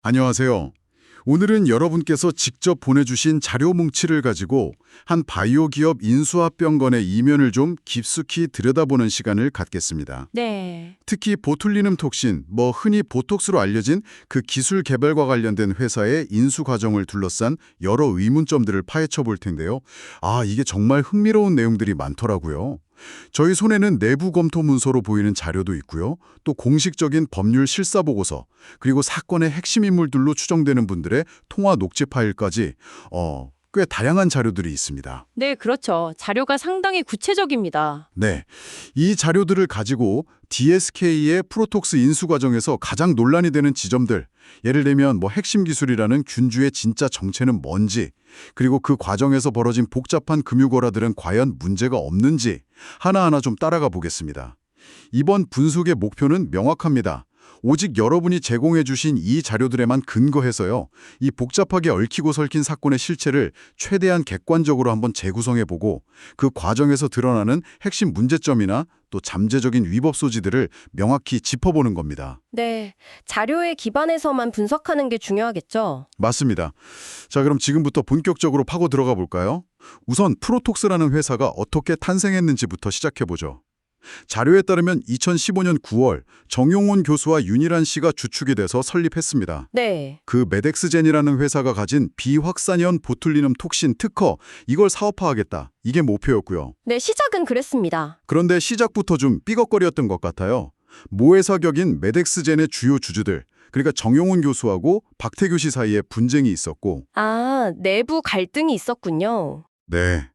안녕하세요. 오늘은 여러분께서 직접 보내주신 자료 뭉치를 가지고 한 바이오 기업 인수합병건의 이면을 좀 깊숙이 들여다보는 시간을 갖겠습니다. 네. 특히 보툴리눔 톡신, 흔히 보톡스로 알려진 그 기술 개발과 관련된 회사의 인수 과정을 둘러싼 여러 의문점들을 파헤쳐 볼 텐데요. 이게 정말 흥미로운 내용들이 많더라고요. 저희 손에는 내부 검토 문서로 보이는 자료도 있고요. 또 공식적인 법률 실사 보고서, 그리고 사건의 핵심 인물들로 추정되는 분들의 통화 녹취 파일까지 꽤 다양한 자료들이 있습니다. 네, 그렇죠. 자료가 상당히 구체적입니다. 네, 이 자료들을 가지고 DSK의 프로톡스 인수 과정에서 가장 논란이 되는 지점들, 예를 들면 핵심 기술이라는 균주의 진짜 정체는 뭔지, 그리고 그 과정에서 벌어진 복잡한 금융거래들은 과연 문제가 없는지 하나하나 좀 따라가 보겠습니다. 이번 분석의 목표는 명확합니다. 오직 여러분이 제공해 주신 이 자료들에만 근거해서요. 이 복잡하게 얽히고 설킨 사건의 실체를 최대한 객관적으로 한번 재구성해보고 그 과정에서 드러나는 핵심 문제점이나 또 잠재적인 위법 소지들을 명확히 짚어보는 겁니다. 네, 자료에 기반해서만 분석하는 게 중요하겠죠. 맞습니다. 자, 그럼 지금부터 본격적으로 파고 들어가 볼까요? 우선 프로톡스라는 회사가 어떻게 탄생했는지부터 시작해보죠. 자료에 따르면 2015년 9월 정용원 교수와 윤일한 씨가 주축이 돼서 설립했습니다. 네. 그 메덱스젠이라는 회사가 가진 비확산형 보툴리눔 톡신 특허, 이걸 사업화하겠다. 이게 목표였고요. 네, 시작은 그랬습니다. 그런데 시작부터 좀 삐걱거리였던 것 같아요. 모회사 격인 메덱스젠의 주요 주주들, 그러니까 정용원 교수하고 박태규 씨 사이에 분쟁이 있었고, 내부 갈등이 있었군요. 네,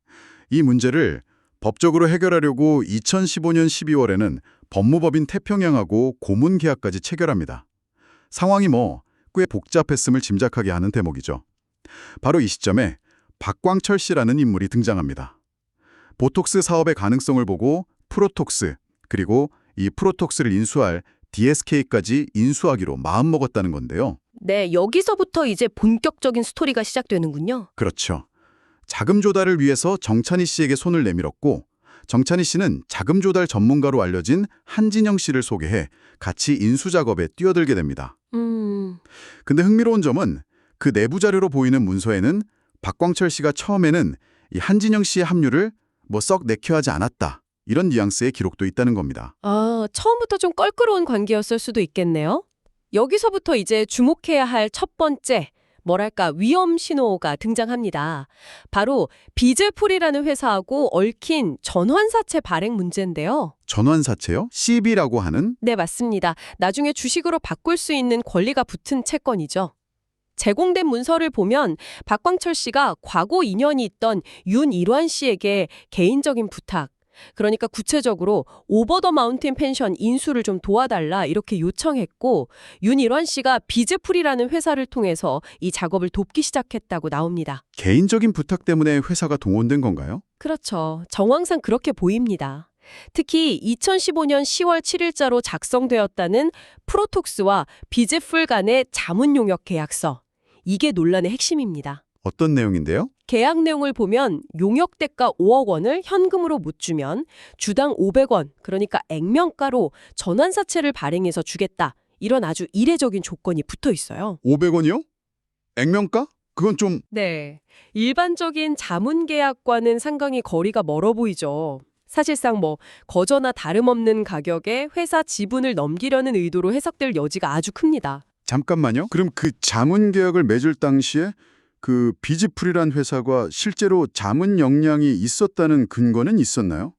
이 문제를 법적으로 해결하려고 2015년 12월에는 법무법인 태평양하고 고문 계약까지 체결합니다. 상황이 꽤 복잡했음을 짐작하게 하는 대목이죠. 바로 이 시점에 박광철 씨라는 인물이 등장합니다. 보톡스 사업의 가능성을 보고 프로톡스, 그리고 이 프로톡스를 인수할 DSK까지 인수하기로 마음먹었다는 건데요. 네, 여기서부터 이제 본격적인 스토리가 시작되는군요. 그렇죠. 자금 조달을 위해서 정찬희 씨에게 손을 내밀었고, 정찬희 씨는 자금 조달 전문가로 알려진 한진영 씨를 소개해 같이 인수 작업에 뛰어들게 됩니다. 근데 흥미로운 점은 그 내부 자료로 보이는 문서에는 박광철 씨가 처음에는 이 한진영 씨의 합류를 썩 내켜하지 않았다, 이런 뉘앙스의 기록도 있다는 겁니다. 처음부터 좀 껄끄러운 관계였을 수도 있겠네요. 여기서부터 이제 주목해야 할 첫 번째, 위험 신호가 등장합니다. 바로 비즈풀이라는 회사하고 얽힌 전환사채 발행 문제인데요. 전환사채요? CB라고 하는? 네, 맞습니다. 나중에 주식으로 바꿀 수 있는 권리가 붙은 채권이죠. 제공된 문서를 보면 박광철 씨가 과거 인연이 있던 윤일환 씨에게 개인적인 부탁, 그러니까 구체적으로 오버 더 마운틴 펜션 인수를 좀 도와달라 이렇게 요청했고, 윤일환 씨가 비즈풀이라는 회사를 통해서 이 작업을 돕기 시작했다고 나옵니다. 개인적인 부탁 때문에 회사가 동원된 건가요? 그렇죠. 정황상 그렇게 보입니다. 특히 2015년 10월 7일자로 작성되었다는 프로톡스와 비즈풀 간의 자문용역 계약서. 이게 논란의 핵심입니다. 어떤 내용인데요? 계약 내용을 보면 용역 대가 5억 원을 현금으로 못 주면 주당 500원, 그러니까 액면가로 전환사채를 발행해서 주겠다. 이런 아주 이례적인 조건이 붙어 있어요. 500원이요? 액면가? 그건 좀... 네. 일반적인 자문 계약과는 상당히 거리가 멀어 보이죠. 사실상 거저나 다름없는 가격에 회사 지분을 넘기려는 의도로 해석될 여지가 아주 큽니다. 잠깐만요. 그럼 그 자문 계약을 맺을 당시에 그 비즈풀이란 회사가 실제로 자문 역량이 있었다는 근거는 있었나요?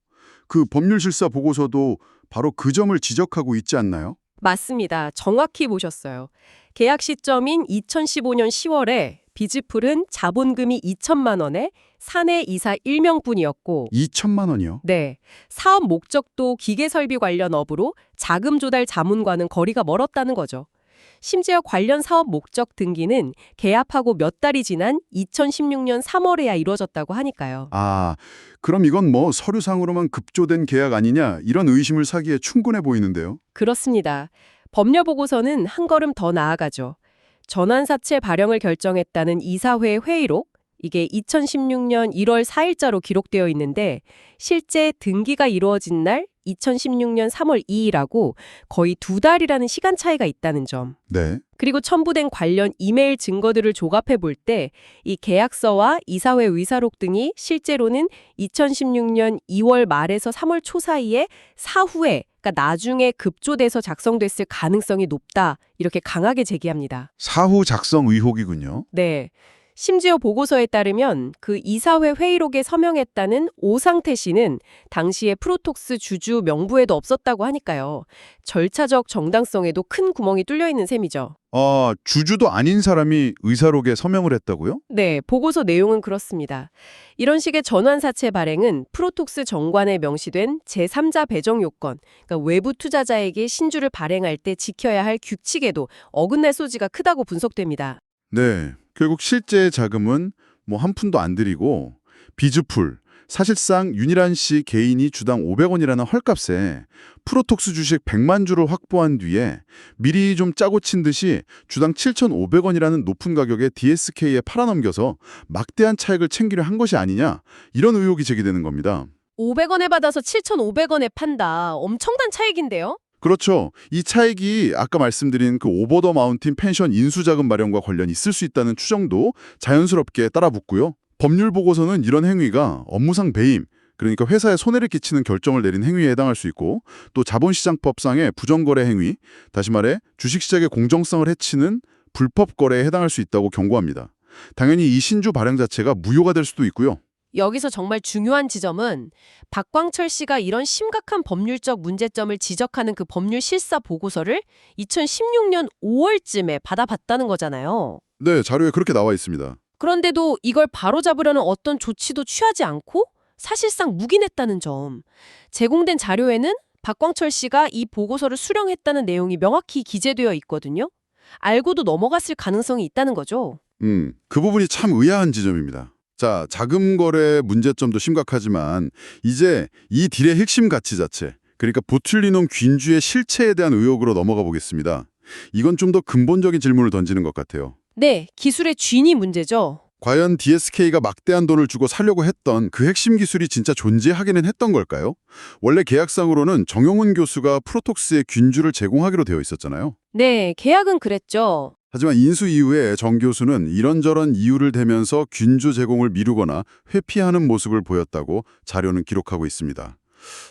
그 법률실사 보고서도 바로 그 점을 지적하고 있지 않나요? 맞습니다. 정확히 보셨어요. 계약 시점인 2015년 10월에 비즈풀은 자본금이 2천만 원에 사내 이사 1명뿐이었고 2천만 원이요? 네, 사업 목적도 기계설비 관련 업으로 자금 조달 자문과는 거리가 멀었다는 거죠. 심지어 관련 사업 목적 등기는 개합하고 몇 달이 지난 2016년 3월에야 이루어졌다고 하니까요. 그럼 이건 서류상으로만 급조된 계약 아니냐, 이런 의심을 사기에 충분해 보이는데요. 그렇습니다. 법률보고서는 한 걸음 더 나아가죠. 전환사채 발행을 결정했다는 이사회의 회의록, 이게 2016년 1월 4일자로 기록되어 있는데 실제 등기가 이루어진 날 2016년 3월 2일하고 거의 2달이라는 시간 차이가 있다는 점. 네. 그리고 첨부된 관련 이메일 증거들을 조합해 볼 때 이 계약서와 이사회 의사록 등이 실제로는 2016년 2월 말에서 3월 초 사이에 사후에, 그러니까 나중에 급조돼서 작성됐을 가능성이 높다. 이렇게 강하게 제기합니다. 사후 작성 의혹이군요. 네. 심지어 보고서에 따르면 그 이사회 회의록에 서명했다는 오상태 씨는 당시에 프로톡스 주주 명부에도 없었다고 하니까요. 절차적 정당성에도 큰 구멍이 뚫려 있는 셈이죠. 아, 주주도 아닌 사람이 의사록에 서명을 했다고요? 네, 보고서 내용은 그렇습니다. 이런 식의 전환사채 발행은 프로톡스 정관에 명시된 제3자 배정 요건, 그러니까 외부 투자자에게 신주를 발행할 때 지켜야 할 규칙에도 어긋날 소지가 크다고 분석됩니다. 네. 결국 실제 자금은 뭐 한 푼도 안 들이고 비즈풀, 사실상 윤일한 씨 개인이 주당 500원이라는 헐값에 프로톡스 주식 100만 주를 확보한 뒤에 미리 좀 짜고 친 듯이 주당 7,500원이라는 높은 가격에 DSK에 팔아넘겨서 막대한 차익을 챙기려 한 것이 아니냐, 이런 의혹이 제기되는 겁니다. 500원에 받아서 7,500원에 판다. 엄청난 차익인데요? 그렇죠. 이 차익이 아까 말씀드린 그 오버 더 마운틴 펜션 인수자금 마련과 관련이 있을 수 있다는 추정도 자연스럽게 따라붙고요. 법률 보고서는 이런 행위가 업무상 배임, 그러니까 회사에 손해를 끼치는 결정을 내린 행위에 해당할 수 있고, 또 자본시장법상의 부정거래 행위, 다시 말해 주식시장의 공정성을 해치는 불법 거래에 해당할 수 있다고 경고합니다. 당연히 이 신주 발행 자체가 무효가 될 수도 있고요. 여기서 정말 중요한 지점은 박광철 씨가 이런 심각한 법률적 문제점을 지적하는 그 법률 실사 보고서를 2016년 5월쯤에 받아봤다는 거잖아요. 네, 자료에 그렇게 나와 있습니다. 그런데도 이걸 바로잡으려는 어떤 조치도 취하지 않고 사실상 묵인했다는 점. 제공된 자료에는 박광철 씨가 이 보고서를 수령했다는 내용이 명확히 기재되어 있거든요. 알고도 넘어갔을 가능성이 있다는 거죠. 그 부분이 참 의아한 지점입니다. 자, 자금 거래 문제점도 심각하지만 이제 이 딜의 핵심 가치 자체, 그러니까 보툴리논 균주의 실체에 대한 의혹으로 넘어가 보겠습니다. 이건 좀 더 근본적인 질문을 던지는 것 같아요. 네, 기술의 쥔이 문제죠. 과연 DSK가 막대한 돈을 주고 사려고 했던 그 핵심 기술이 진짜 존재하기는 했던 걸까요? 원래 계약상으로는 정용훈 교수가 프로톡스의 균주를 제공하기로 되어 있었잖아요. 네, 계약은 그랬죠. 하지만 인수 이후에 정 교수는 이런저런 이유를 대면서 균주 제공을 미루거나 회피하는 모습을 보였다고 자료는 기록하고 있습니다.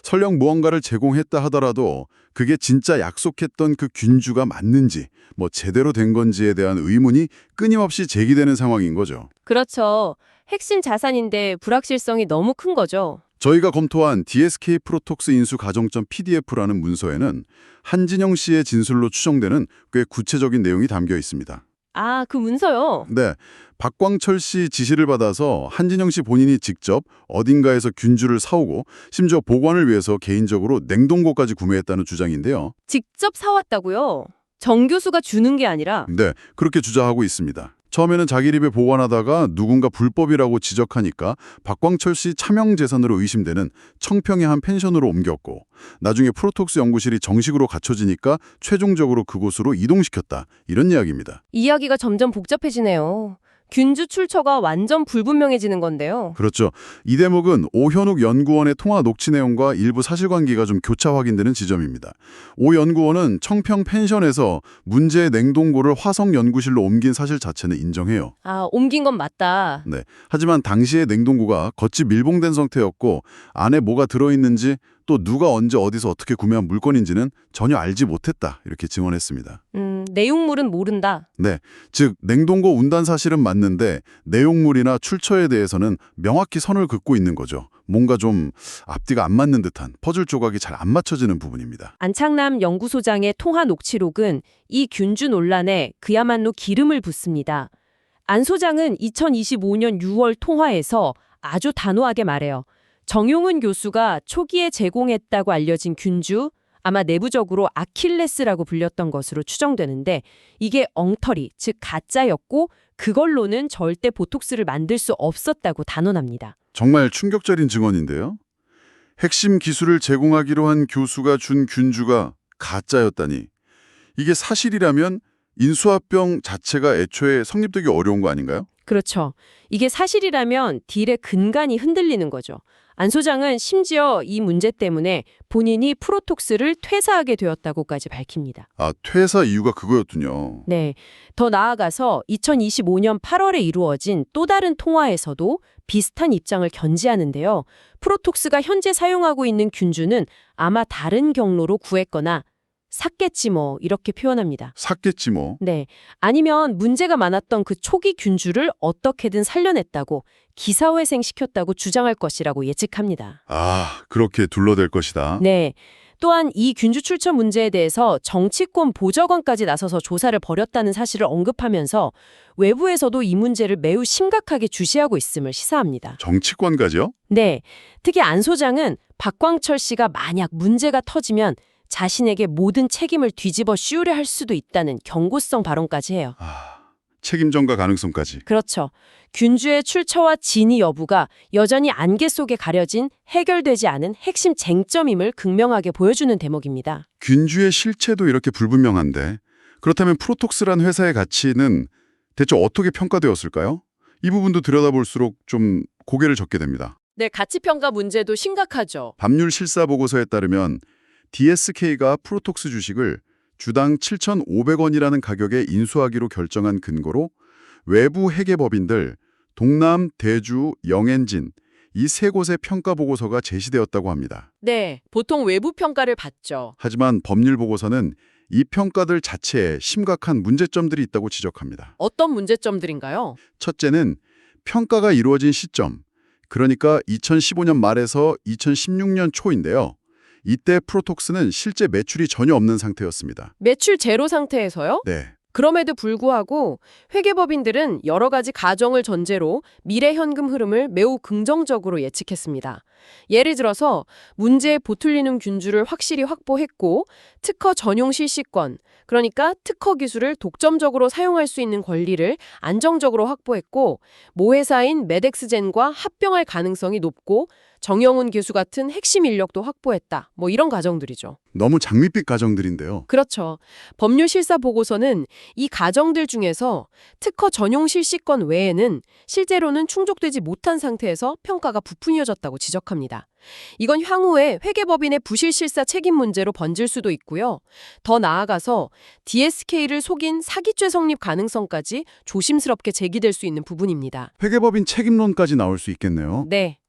설령 무언가를 제공했다 하더라도 그게 진짜 약속했던 그 균주가 맞는지, 뭐 제대로 된 건지에 대한 의문이 끊임없이 제기되는 상황인 거죠. 그렇죠. 핵심 자산인데 불확실성이 너무 큰 거죠. 저희가 검토한 DSK 프로톡스 인수 가정점 PDF라는 문서에는 한진영 씨의 진술로 추정되는 꽤 구체적인 내용이 담겨 있습니다. 아, 그 문서요? 네, 박광철 씨 지시를 받아서 한진영 씨 본인이 직접 어딘가에서 균주를 사오고 심지어 보관을 위해서 개인적으로 냉동고까지 구매했다는 주장인데요. 직접 사왔다고요? 정 교수가 주는 게 아니라? 네, 그렇게 주장하고 있습니다. 처음에는 자기 입에 보관하다가 누군가 불법이라고 지적하니까 박광철 씨 차명 재산으로 의심되는 청평의 한 펜션으로 옮겼고, 나중에 프로톡스 연구실이 정식으로 갖춰지니까 최종적으로 그곳으로 이동시켰다, 이런 이야기입니다. 이야기가 점점 복잡해지네요. 균주 출처가 완전 불분명해지는 건데요. 그렇죠. 이 대목은 오현욱 연구원의 통화 녹취 내용과 일부 사실관계가 좀 교차 확인되는 지점입니다. 오 연구원은 청평 펜션에서 문제의 냉동고를 화성 연구실로 옮긴 사실 자체는 인정해요. 아, 옮긴 건 맞다. 네. 하지만 당시의 냉동고가 겉이 밀봉된 상태였고 안에 뭐가 들어있는지, 또 누가 언제 어디서 어떻게 구매한 물건인지는 전혀 알지 못했다, 이렇게 증언했습니다. 내용물은 모른다. 네, 즉 냉동고 운단 사실은 맞는데 내용물이나 출처에 대해서는 명확히 선을 긋고 있는 거죠. 뭔가 좀 앞뒤가 안 맞는 듯한 퍼즐 조각이 잘 안 맞춰지는 부분입니다. 안창남 연구소장의 통화 녹취록은 이 균주 논란에 그야말로 기름을 붓습니다. 안 소장은 2025년 6월 통화에서 아주 단호하게 말해요. 정용훈 교수가 초기에 제공했다고 알려진 균주, 아마 내부적으로 아킬레스라고 불렸던 것으로 추정되는데 이게 엉터리, 즉 가짜였고 그걸로는 절대 보톡스를 만들 수 없었다고 단언합니다. 정말 충격적인 증언인데요. 핵심 기술을 제공하기로 한 교수가 준 균주가 가짜였다니. 이게 사실이라면 인수합병 자체가 애초에 성립되기 어려운 거 아닌가요? 그렇죠. 이게 사실이라면 딜의 근간이 흔들리는 거죠. 안 소장은 심지어 이 문제 때문에 본인이 프로톡스를 퇴사하게 되었다고까지 밝힙니다. 아, 퇴사 이유가 그거였군요. 네. 더 나아가서 2025년 8월에 이루어진 또 다른 통화에서도 비슷한 입장을 견지하는데요. 프로톡스가 현재 사용하고 있는 균주는 아마 다른 경로로 구했거나 샀겠지 뭐 이렇게 표현합니다. 샀겠지 뭐. 네. 아니면 문제가 많았던 그 초기 균주를 어떻게든 살려냈다고 기사회생시켰다고 주장할 것이라고 예측합니다. 아, 그렇게 둘러댈 것이다. 네. 또한 이 균주 출처 문제에 대해서 정치권 보좌관까지 나서서 조사를 벌였다는 사실을 언급하면서 외부에서도 이 문제를 매우 심각하게 주시하고 있음을 시사합니다. 정치권까지요? 네. 특히 안 소장은 박광철 씨가 만약 문제가 터지면 자신에게 모든 책임을 뒤집어 씌우려 할 수도 있다는 경고성 발언까지 해요. 아, 책임 전가 가능성까지. 그렇죠. 균주의 출처와 진위 여부가 여전히 안개 속에 가려진 해결되지 않은 핵심 쟁점임을 극명하게 보여주는 대목입니다. 균주의 실체도 이렇게 불분명한데 그렇다면 프로톡스란 회사의 가치는 대체 어떻게 평가되었을까요? 이 부분도 들여다볼수록 좀 고개를 젓게 됩니다. 네, 가치평가 문제도 심각하죠. 법률 실사 보고서에 따르면 DSK가 프로톡스 주식을 주당 7,500원이라는 가격에 인수하기로 결정한 근거로 외부 회계법인들 동남, 대주, 영엔진 이 세 곳의 평가 보고서가 제시되었다고 합니다. 네, 보통 외부 평가를 받죠. 하지만 법률 보고서는 이 평가들 자체에 심각한 문제점들이 있다고 지적합니다. 어떤 문제점들인가요? 첫째는 평가가 이루어진 시점, 그러니까 2015년 말에서 2016년 초인데요. 이때 프로톡스는 실제 매출이 전혀 없는 상태였습니다. 매출 제로 상태에서요? 네, 그럼에도 불구하고 회계법인들은 여러 가지 가정을 전제로 미래 현금 흐름을 매우 긍정적으로 예측했습니다. 예를 들어서 문제에 보틀리는 균주를 확실히 확보했고 특허 전용 실시권, 그러니까 특허 기술을 독점적으로 사용할 수 있는 권리를 안정적으로 확보했고 모 회사인 메덱스젠과 합병할 가능성이 높고 정영훈 교수 같은 핵심 인력도 확보했다. 뭐 이런 가정들이죠. 너무 장밋빛 가정들인데요. 그렇죠. 법률 실사 보고서는 이 가정들 중에서 특허 전용 실시권 외에는 실제로는 충족되지 못한 상태에서 평가가 부풀려졌다고 지적합니다. 이건 향후에 회계법인의 부실 실사 책임 문제로 번질 수도 있고요. 더 나아가서 DSK를 속인 사기죄 성립 가능성까지 조심스럽게 제기될 수 있는 부분입니다. 회계법인 책임론까지 나올 수 있겠네요. 네.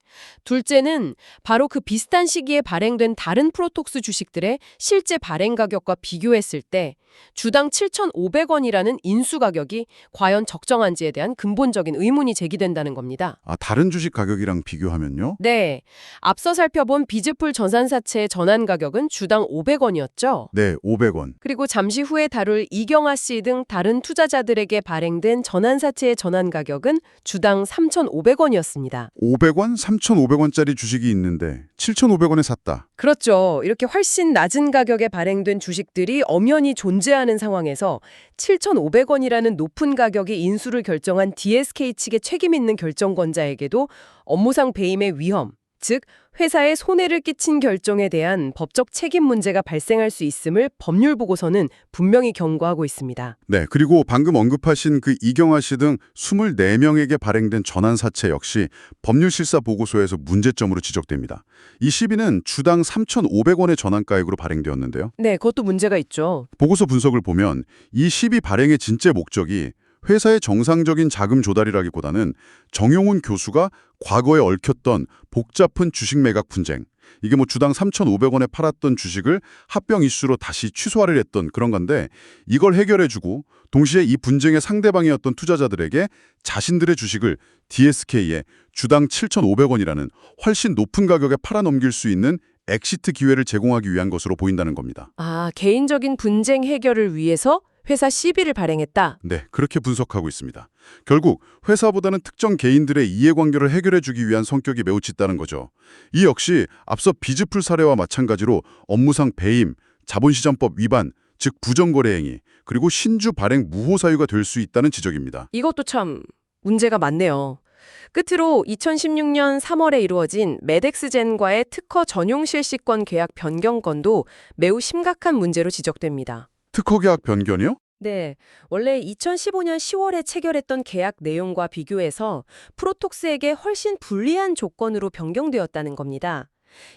둘째는 바로 그 비슷한 시기에 발행된 다른 프로톡스 주식들의 실제 발행 가격과 비교했을 때 주당 7,500원이라는 인수 가격이 과연 적정한지에 대한 근본적인 의문이 제기된다는 겁니다. 아, 다른 주식 가격이랑 비교하면요? 네. 앞서 살펴본 비즈풀 전산사채의 전환 가격은 주당 500원이었죠. 네, 500원. 그리고 잠시 후에 다룰 이경아 씨 등 다른 투자자들에게 발행된 전환사채의 전환 가격은 주당 3,500원이었습니다. 500원, 3,500원짜리 주식이 있는데 7,500원에 샀다. 그렇죠. 이렇게 훨씬 낮은 가격에 발행된 주식들이 엄연히 존재하는 상황에서 7,500원이라는 높은 가격의 인수를 결정한 DSK 측의 책임 있는 결정권자에게도 업무상 배임의 위험, 즉 회사에 손해를 끼친 결정에 대한 법적 책임 문제가 발생할 수 있음을 법률 보고서는 분명히 경고하고 있습니다. 네, 그리고 방금 언급하신 그 이경아 씨 등 24명에게 발행된 전환사채 역시 법률실사 보고서에서 문제점으로 지적됩니다. 이 시비는 주당 3,500원의 전환가액으로 발행되었는데요. 네, 그것도 문제가 있죠. 보고서 분석을 보면 이 시비 발행의 진짜 목적이 회사의 정상적인 자금 조달이라기보다는 정용훈 교수가 과거에 얽혔던 복잡한 주식 매각 분쟁, 이게 뭐 주당 3,500원에 팔았던 주식을 합병 이슈로 다시 취소하려 했던 그런 건데 이걸 해결해주고 동시에 이 분쟁의 상대방이었던 투자자들에게 자신들의 주식을 DSK에 주당 7,500원이라는 훨씬 높은 가격에 팔아넘길 수 있는 엑시트 기회를 제공하기 위한 것으로 보인다는 겁니다. 아, 개인적인 분쟁 해결을 위해서 회사 시비를 발행했다. 네, 그렇게 분석하고 있습니다. 결국 회사보다는 특정 개인들의 이해관계를 해결해주기 위한 성격이 매우 짙다는 거죠. 이 역시 앞서 비즈풀 사례와 마찬가지로 업무상 배임, 자본시장법 위반, 즉 부정거래 행위, 그리고 신주 발행 무효 사유가 될 수 있다는 지적입니다. 이것도 참 문제가 많네요. 끝으로 2016년 3월에 이루어진 메덱스젠과의 특허 전용 실시권 계약 변경 건도 매우 심각한 문제로 지적됩니다. 특허 계약 변경이요? 네, 원래 2015년 10월에 체결했던 계약 내용과 비교해서 프로톡스에게 훨씬 불리한 조건으로 변경되었다는 겁니다.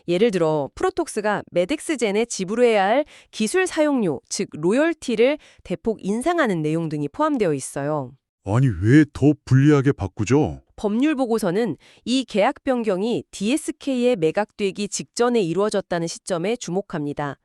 예를 들어 프로톡스가 메덱스젠에 지불해야 할 기술 사용료, 즉 로열티를 대폭 인상하는 내용 등이 포함되어 있어요. 아니, 왜 더 불리하게 바꾸죠? 법률 보고서는 이 계약 변경이 DSK에 매각되기 직전에 이루어졌다는 시점에 주목합니다.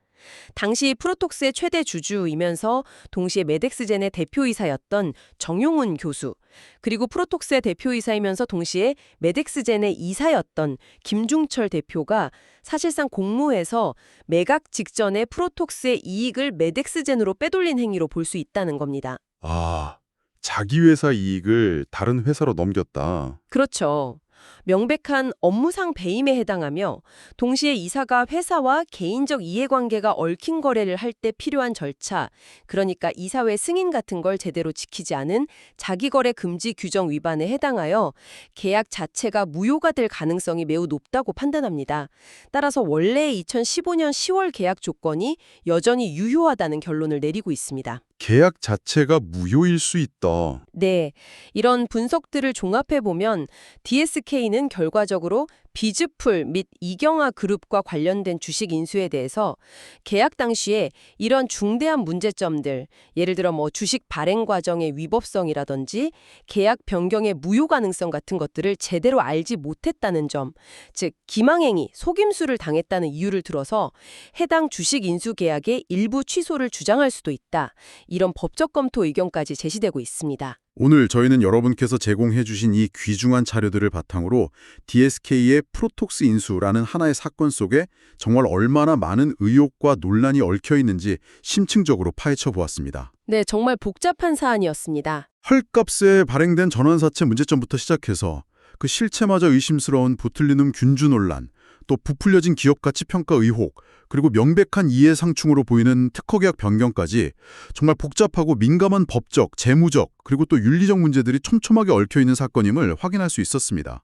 당시 프로톡스의 최대 주주이면서 동시에 메덱스젠의 대표이사였던 정용훈 교수, 그리고 프로톡스의 대표이사이면서 동시에 메덱스젠의 이사였던 김중철 대표가 사실상 공모해서 매각 직전에 프로톡스의 이익을 메덱스젠으로 빼돌린 행위로 볼 수 있다는 겁니다. 아, 자기 회사 이익을 다른 회사로 넘겼다. 그렇죠. 명백한 업무상 배임에 해당하며 동시에 이사가 회사와 개인적 이해관계가 얽힌 거래를 할 때 필요한 절차, 그러니까 이사회 승인 같은 걸 제대로 지키지 않은 자기거래 금지 규정 위반에 해당하여 계약 자체가 무효가 될 가능성이 매우 높다고 판단합니다. 따라서 원래 2015년 10월 계약 조건이 여전히 유효하다는 결론을 내리고 있습니다. 계약 자체가 무효일 수 있다. 네, 이런 분석들을 종합해보면 DSK는 결과적으로 비즈풀 및 이경아 그룹과 관련된 주식 인수에 대해서 계약 당시에 이런 중대한 문제점들, 예를 들어 주식 발행 과정의 위법성이라든지 계약 변경의 무효 가능성 같은 것들을 제대로 알지 못했다는 점, 즉 기망행위, 속임수를 당했다는 이유를 들어서 해당 주식 인수 계약의 일부 취소를 주장할 수도 있다. 이런 법적 검토 의견까지 제시되고 있습니다. 오늘 저희는 여러분께서 제공해 주신 이 귀중한 자료들을 바탕으로 DSK의 프로톡스 인수라는 하나의 사건 속에 정말 얼마나 많은 의혹과 논란이 얽혀 있는지 심층적으로 파헤쳐 보았습니다. 네, 정말 복잡한 사안이었습니다. 헐값에 발행된 전환사채 문제점부터 시작해서 그 실체마저 의심스러운 보틀리눔 균주 논란, 또 부풀려진 기업가치 평가 의혹, 그리고 명백한 이해상충으로 보이는 특허계약 변경까지 정말 복잡하고 민감한 법적, 재무적, 그리고 또 윤리적 문제들이 촘촘하게 얽혀있는 사건임을 확인할 수 있었습니다.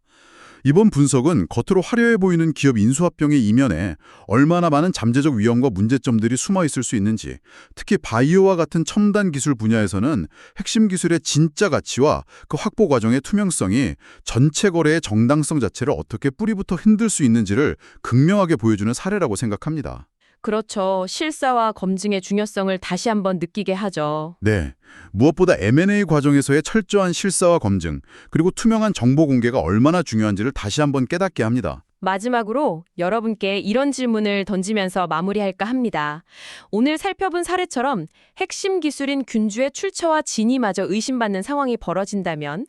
이번 분석은 겉으로 화려해 보이는 기업 인수합병의 이면에 얼마나 많은 잠재적 위험과 문제점들이 숨어 있을 수 있는지, 특히 바이오와 같은 첨단 기술 분야에서는 핵심 기술의 진짜 가치와 그 확보 과정의 투명성이 전체 거래의 정당성 자체를 어떻게 뿌리부터 흔들 수 있는지를 극명하게 보여주는 사례라고 생각합니다. 그렇죠. 실사와 검증의 중요성을 다시 한번 느끼게 하죠. 네. 무엇보다 M&A 과정에서의 철저한 실사와 검증, 그리고 투명한 정보 공개가 얼마나 중요한지를 다시 한번 깨닫게 합니다. 마지막으로 여러분께 이런 질문을 던지면서 마무리할까 합니다. 오늘 살펴본 사례처럼 핵심 기술인 균주의 출처와 진위마저 의심받는 상황이 벌어진다면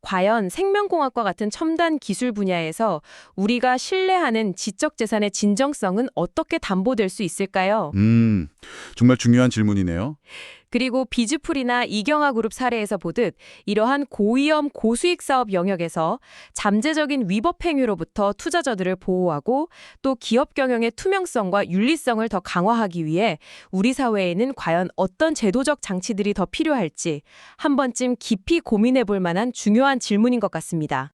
과연 생명공학과 같은 첨단 기술 분야에서 우리가 신뢰하는 지적재산의 진정성은 어떻게 담보될 수 있을까요? 정말 중요한 질문이네요. 그리고 비즈풀이나 이경아 그룹 사례에서 보듯 이러한 고위험 고수익 사업 영역에서 잠재적인 위법 행위로부터 투자자들을 보호하고 또 기업 경영의 투명성과 윤리성을 더 강화하기 위해 우리 사회에는 과연 어떤 제도적 장치들이 더 필요할지 한 번쯤 깊이 고민해 볼 만한 중요한 질문인 것 같습니다.